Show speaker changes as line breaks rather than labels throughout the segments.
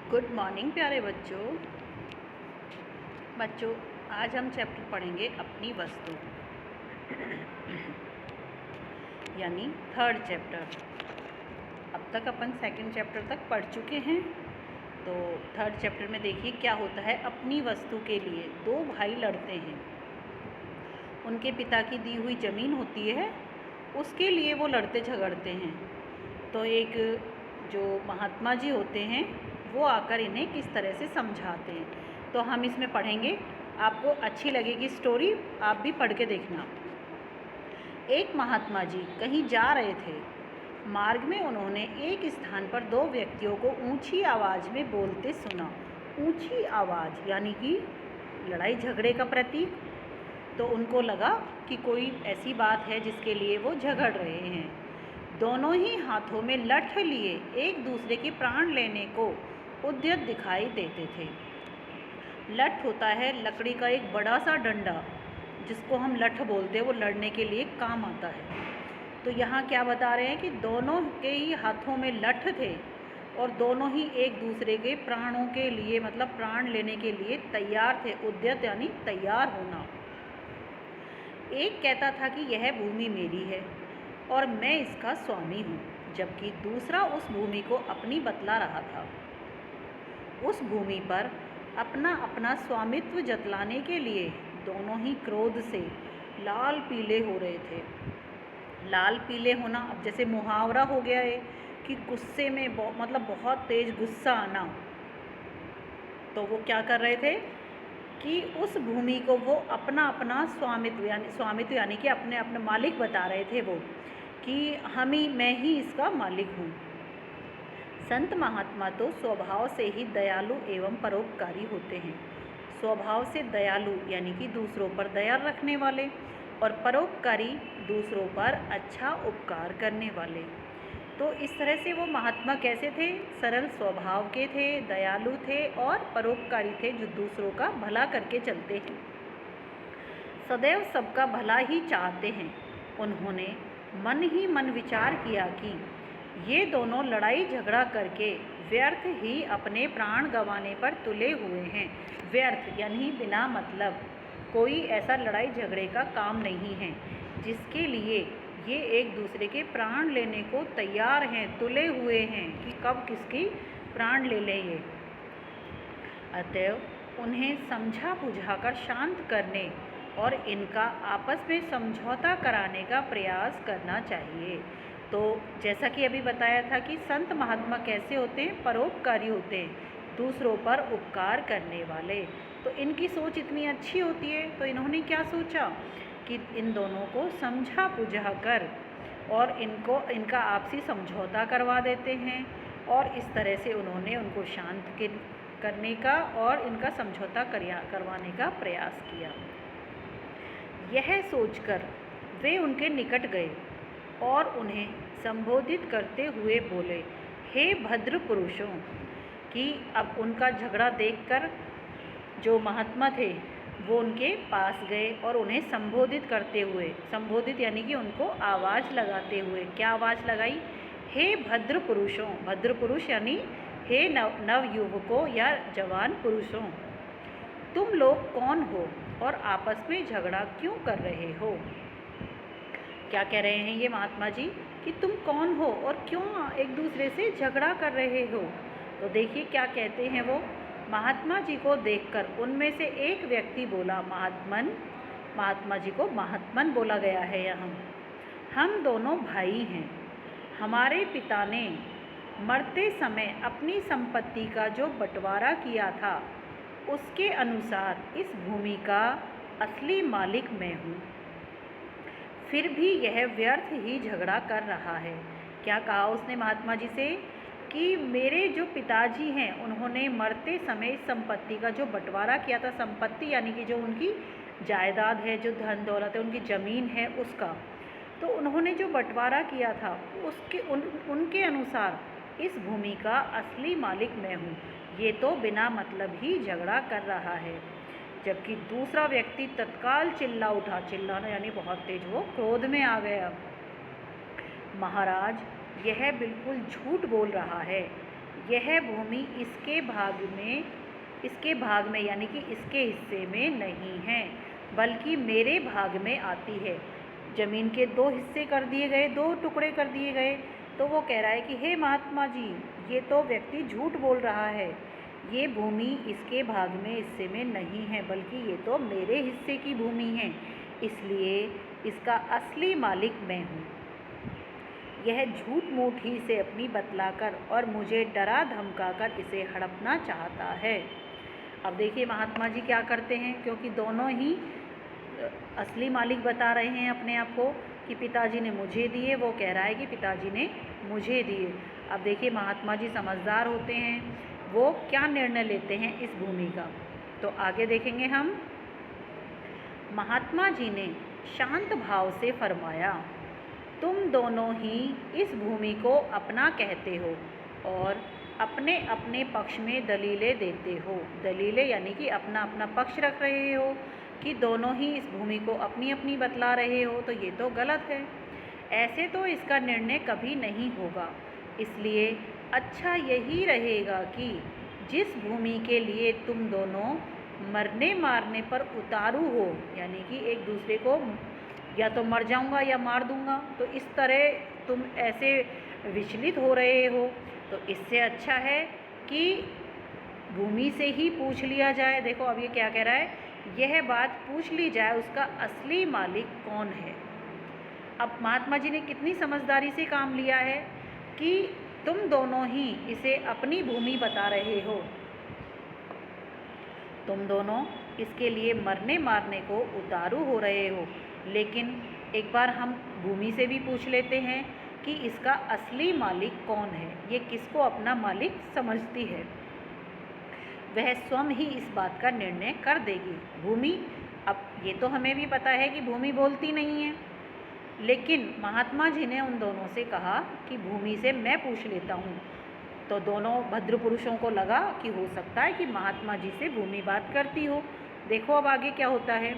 Good morning प्यारे बच्चों। आज हम चैप्टर पढ़ेंगे अपनी वस्तु यानी थर्ड चैप्टर। अब तक अपन सेकंड चैप्टर तक पढ़ चुके हैं। तो थर्ड चैप्टर में देखिए क्या होता है। अपनी वस्तु के लिए दो भाई लड़ते हैं। उनके पिता की दी हुई ज़मीन होती है, उसके लिए वो लड़ते झगड़ते हैं। तो एक जो महात्मा जी होते हैं वो आकर इन्हें किस तरह से समझाते हैं, तो हम इसमें पढ़ेंगे। आपको अच्छी लगेगी स्टोरी, आप भी पढ़ के देखना। एक महात्मा जी कहीं जा रहे थे। मार्ग में उन्होंने एक स्थान पर दो व्यक्तियों को ऊंची आवाज़ में बोलते सुना। ऊंची आवाज़ यानी कि लड़ाई झगड़े का प्रतीक। तो उनको लगा कि कोई ऐसी बात है जिसके लिए वो झगड़ रहे हैं। दोनों ही हाथों में लठ लिए एक दूसरे के प्राण लेने को उद्यत दिखाई देते थे। लठ होता है लकड़ी का एक बड़ा सा डंडा, जिसको हम लठ बोलते हैं, वो लड़ने के लिए काम आता है। तो यहाँ क्या बता रहे हैं कि दोनों के ही हाथों में लठ थे और दोनों ही एक दूसरे के प्राणों के लिए मतलब प्राण लेने के लिए तैयार थे। उद्यत यानी तैयार होना। एक कहता था कि यह भूमि मेरी है और मैं इसका स्वामी हूँ, जबकि दूसरा उस भूमि को अपनी बतला रहा था। उस भूमि पर अपना अपना स्वामित्व जतलाने के लिए दोनों ही क्रोध से लाल पीले हो रहे थे। लाल पीले होना अब जैसे मुहावरा हो गया है कि गुस्से में मतलब बहुत तेज गुस्सा आना। तो वो क्या कर रहे थे कि उस भूमि को वो अपना अपना स्वामित्व यानी कि अपने अपने मालिक बता रहे थे वो, कि मैं ही इसका मालिक हूँ। संत महात्मा तो स्वभाव से ही दयालु एवं परोपकारी होते हैं। स्वभाव से दयालु यानी कि दूसरों पर दया रखने वाले, और परोपकारी दूसरों पर अच्छा उपकार करने वाले। तो इस तरह से वो महात्मा कैसे थे? सरल स्वभाव के थे, दयालु थे और परोपकारी थे, जो दूसरों का भला करके चलते हैं। सदैव सबका भला ही चाहते हैं। उन्होंने मन ही मन विचार किया कि ये दोनों लड़ाई झगड़ा करके व्यर्थ ही अपने प्राण गंवाने पर तुले हुए हैं। व्यर्थ यानी बिना मतलब, कोई ऐसा लड़ाई झगड़े का काम नहीं है जिसके लिए ये एक दूसरे के प्राण लेने को तैयार हैं, तुले हुए हैं कि कब किसकी प्राण ले लें ये। अतएव उन्हें समझा बुझाकर शांत करने और इनका आपस में समझौता कराने का प्रयास करना चाहिए। तो जैसा कि अभी बताया था कि संत महात्मा कैसे होते हैं? परोपकारी होते हैं, दूसरों पर उपकार करने वाले। तो इनकी सोच इतनी अच्छी होती है, तो इन्होंने क्या सोचा कि इन दोनों को समझा बुझा कर और इनका आपसी समझौता करवा देते हैं। और इस तरह से उन्होंने उनको शांत करने का और इनका समझौता करवाने का प्रयास किया। यह सोचकर वे उनके निकट गए और उन्हें संबोधित करते हुए बोले, हे भद्र पुरुषों। कि अब उनका झगड़ा देखकर जो महात्मा थे वो उनके पास गए और उन्हें संबोधित करते हुए, संबोधित यानी कि उनको आवाज़ लगाते हुए, क्या आवाज़ लगाई? हे भद्र पुरुषों। भद्र पुरुष यानी हे नव युवकों या जवान पुरुषों, तुम लोग कौन हो और आपस में झगड़ा क्यों कर रहे हो? क्या कह रहे हैं ये महात्मा जी कि तुम कौन हो और क्यों एक दूसरे से झगड़ा कर रहे हो? तो देखिए क्या कहते हैं वो। महात्मा जी को देखकर उनमें से एक व्यक्ति बोला, महात्मा जी को महात्मन बोला गया है यहाँ। हम दोनों भाई हैं। हमारे पिता ने मरते समय अपनी संपत्ति का जो बंटवारा किया था, उसके अनुसार इस भूमि का असली मालिक मैं हूँ। फिर भी यह व्यर्थ ही झगड़ा कर रहा है। क्या कहा उसने महात्मा जी से कि मेरे जो पिताजी हैं उन्होंने मरते समय संपत्ति का जो बंटवारा किया था, संपत्ति यानी कि जो उनकी जायदाद है, जो धन दौलत है, उनकी ज़मीन है, उसका तो उन्होंने जो बंटवारा किया था उनके अनुसार इस भूमि का असली मालिक मैं हूँ। ये तो बिना मतलब ही झगड़ा कर रहा है। जबकि दूसरा व्यक्ति तत्काल चिल्ला उठा। चिल्लाना यानी बहुत तेज, वो क्रोध में आ गया। महाराज, यह बिल्कुल झूठ बोल रहा है। यह भूमि इसके भाग में यानी कि इसके हिस्से में नहीं है, बल्कि मेरे भाग में आती है। ज़मीन के 2 हिस्से कर दिए गए, 2 टुकड़े कर दिए गए। तो वो कह रहा है कि हे महात्मा जी, ये तो व्यक्ति झूठ बोल रहा है। ये भूमि इसके भाग में हिस्से में नहीं है, बल्कि ये तो मेरे हिस्से की भूमि है, इसलिए इसका असली मालिक मैं हूँ। यह झूठ मूठ ही से अपनी बतलाकर और मुझे डरा धमकाकर इसे हड़पना चाहता है। अब देखिए महात्मा जी क्या करते हैं, क्योंकि दोनों ही असली मालिक बता रहे हैं अपने आप को कि पिताजी ने मुझे दिए, वो कह रहा है कि पिताजी ने मुझे दिए। अब देखिए महात्मा जी समझदार होते हैं, वो क्या निर्णय लेते हैं इस भूमि का, तो आगे देखेंगे हम। महात्मा जी ने शांत भाव से फरमाया, तुम दोनों ही इस भूमि को अपना कहते हो और अपने अपने पक्ष में दलीलें देते हो। दलीलें यानी कि अपना अपना पक्ष रख रहे हो कि दोनों ही इस भूमि को अपनी अपनी बतला रहे हो, तो ये तो गलत है। ऐसे तो इसका निर्णय कभी नहीं होगा, इसलिए अच्छा यही रहेगा कि जिस भूमि के लिए तुम दोनों मरने मारने पर उतारू हो, यानी कि एक दूसरे को या तो मर जाऊंगा या मार दूंगा, तो इस तरह तुम ऐसे विचलित हो रहे हो, तो इससे अच्छा है कि भूमि से ही पूछ लिया जाए। देखो अब ये क्या कह रहा है, यह बात पूछ ली जाए उसका असली मालिक कौन है। अब महात्मा जी ने कितनी समझदारी से काम लिया है कि तुम दोनों ही इसे अपनी भूमि बता रहे हो, तुम दोनों इसके लिए मरने मारने को उतारू हो रहे हो, लेकिन एक बार हम भूमि से भी पूछ लेते हैं कि इसका असली मालिक कौन है, ये किसको अपना मालिक समझती है। वह स्वयं ही इस बात का निर्णय कर देगी। भूमि, अब ये तो हमें भी पता है कि भूमि बोलती नहीं है, लेकिन महात्मा जी ने उन दोनों से कहा कि भूमि से मैं पूछ लेता हूँ। तो दोनों भद्र पुरुषों को लगा कि हो सकता है कि महात्मा जी से भूमि बात करती हो। देखो अब आगे क्या होता है।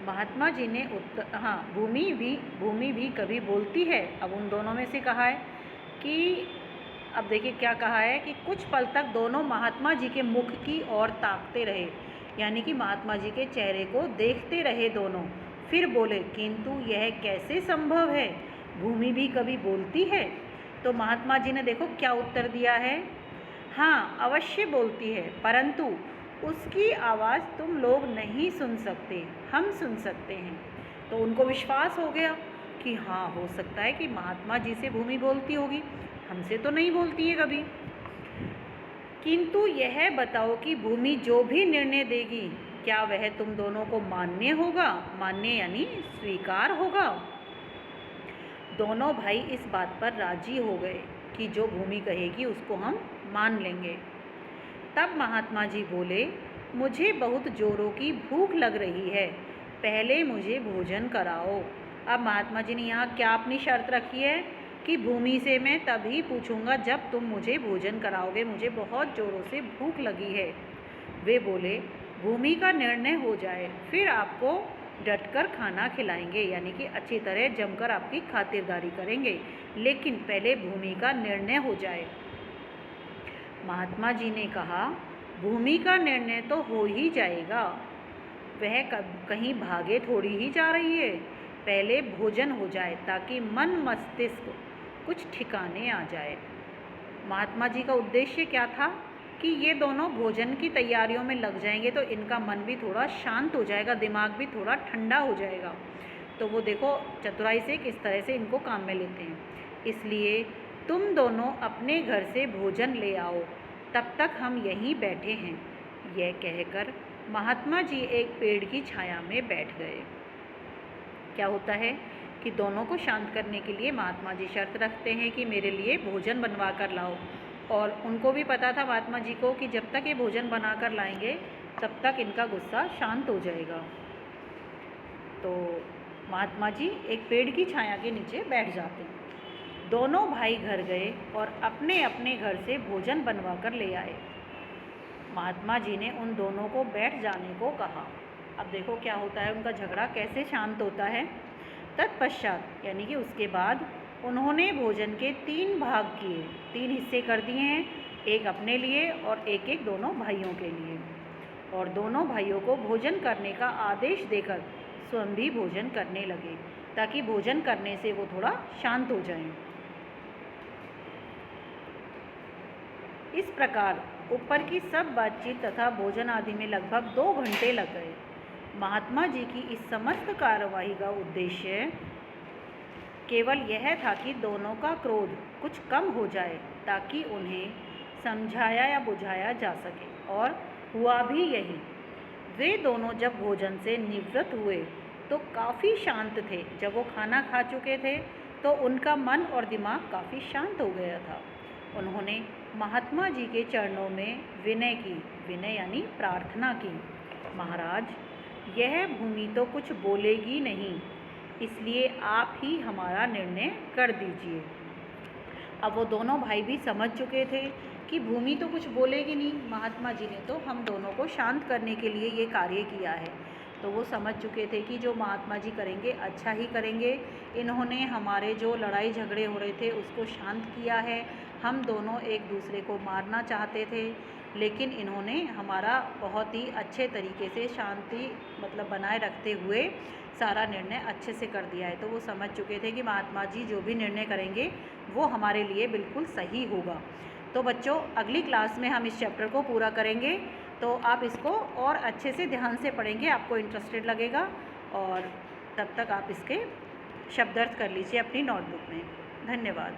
महात्मा जी ने भूमि भी कभी बोलती है। अब उन दोनों में से कहा है कि, अब देखिए क्या कहा है कि कुछ पल तक दोनों महात्मा जी के मुख की ओर ताकते रहे, यानी कि महात्मा जी के चेहरे को देखते रहे दोनों। फिर बोले, किंतु यह कैसे संभव है, भूमि भी कभी बोलती है? तो महात्मा जी ने देखो क्या उत्तर दिया है, हाँ अवश्य बोलती है, परंतु उसकी आवाज़ तुम लोग नहीं सुन सकते, हम सुन सकते हैं। तो उनको विश्वास हो गया कि हाँ हो सकता है कि महात्मा जी से भूमि बोलती होगी, हमसे तो नहीं बोलती है कभी। किंतु यह बताओ कि भूमि जो भी निर्णय देगी, क्या वह तुम दोनों को मान्य होगा? मान्य यानी स्वीकार होगा। दोनों भाई इस बात पर राजी हो गए कि जो भूमि कहेगी उसको हम मान लेंगे। तब महात्मा जी बोले, मुझे बहुत जोरों की भूख लग रही है, पहले मुझे भोजन कराओ। अब महात्मा जी ने यहाँ क्या अपनी शर्त रखी है कि भूमि से मैं तभी पूछूंगा जब तुम मुझे भोजन कराओगे, मुझे बहुत ज़ोरों से भूख लगी है। वे बोले, भूमि का निर्णय हो जाए फिर आपको डटकर खाना खिलाएंगे, यानी कि अच्छी तरह जमकर आपकी खातिरदारी करेंगे, लेकिन पहले भूमि का निर्णय हो जाए। महात्मा जी ने कहा, भूमि का निर्णय तो हो ही जाएगा, वह कहीं भागे थोड़ी ही जा रही है। पहले भोजन हो जाए ताकि मन मस्तिष्क कुछ ठिकाने आ जाए। महात्मा जी का उद्देश्य क्या था कि ये दोनों भोजन की तैयारियों में लग जाएंगे तो इनका मन भी थोड़ा शांत हो जाएगा, दिमाग भी थोड़ा ठंडा हो जाएगा। तो वो देखो चतुराई से किस तरह से इनको काम में लेते हैं। इसलिए तुम दोनों अपने घर से भोजन ले आओ, तब तक हम यहीं बैठे हैं। यह कहकर महात्मा जी एक पेड़ की छाया में बैठ गए। क्या होता है कि दोनों को शांत करने के लिए महात्मा जी शर्त रखते हैं कि मेरे लिए भोजन बनवा कर लाओ, और उनको भी पता था महात्मा जी को कि जब तक ये भोजन बना कर लाएंगे तब तक इनका गुस्सा शांत हो जाएगा। तो महात्मा जी एक पेड़ की छाया के नीचे बैठ जाते हैं। दोनों भाई घर गए और अपने अपने घर से भोजन बनवा कर ले आए। महात्मा जी ने उन दोनों को बैठ जाने को कहा। अब देखो क्या होता है, उनका झगड़ा कैसे शांत होता है। तत्पश्चात यानी कि उसके बाद उन्होंने भोजन के 3 भाग किए, 3 हिस्से कर दिए हैं, एक अपने लिए और एक एक दोनों भाइयों के लिए। और दोनों भाइयों को भोजन करने का आदेश देकर स्वयं भी भोजन करने लगे, ताकि भोजन करने से वो थोड़ा शांत हो जाएं। इस प्रकार ऊपर की सब बातचीत तथा भोजन आदि में लगभग 2 घंटे लग गए। महात्मा जी की इस समस्त कार्यवाही का उद्देश्य केवल यह था कि दोनों का क्रोध कुछ कम हो जाए, ताकि उन्हें समझाया या बुझाया जा सके, और हुआ भी यही। वे दोनों जब भोजन से निवृत्त हुए तो काफ़ी शांत थे। जब वो खाना खा चुके थे तो उनका मन और दिमाग काफ़ी शांत हो गया था। उन्होंने महात्मा जी के चरणों में विनय की, विनय यानी प्रार्थना की, महाराज, यह भूमि तो कुछ बोलेगी नहीं, इसलिए आप ही हमारा निर्णय कर दीजिए। अब वो दोनों भाई भी समझ चुके थे कि भूमि तो कुछ बोलेगी नहीं, महात्मा जी ने तो हम दोनों को शांत करने के लिए ये कार्य किया है। तो वो समझ चुके थे कि जो महात्मा जी करेंगे अच्छा ही करेंगे। इन्होंने हमारे जो लड़ाई झगड़े हो रहे थे उसको शांत किया है। हम दोनों एक दूसरे को मारना चाहते थे, लेकिन इन्होंने हमारा बहुत ही अच्छे तरीके से शांति बनाए रखते हुए सारा निर्णय अच्छे से कर दिया है। तो वो समझ चुके थे कि महात्मा जी जो भी निर्णय करेंगे वो हमारे लिए बिल्कुल सही होगा। तो बच्चों, अगली क्लास में हम इस चैप्टर को पूरा करेंगे, तो आप इसको और अच्छे से ध्यान से पढ़ेंगे, आपको इंटरेस्टेड लगेगा। और तब तक आप इसके शब्दार्थ कर लीजिए अपनी नोटबुक में। धन्यवाद।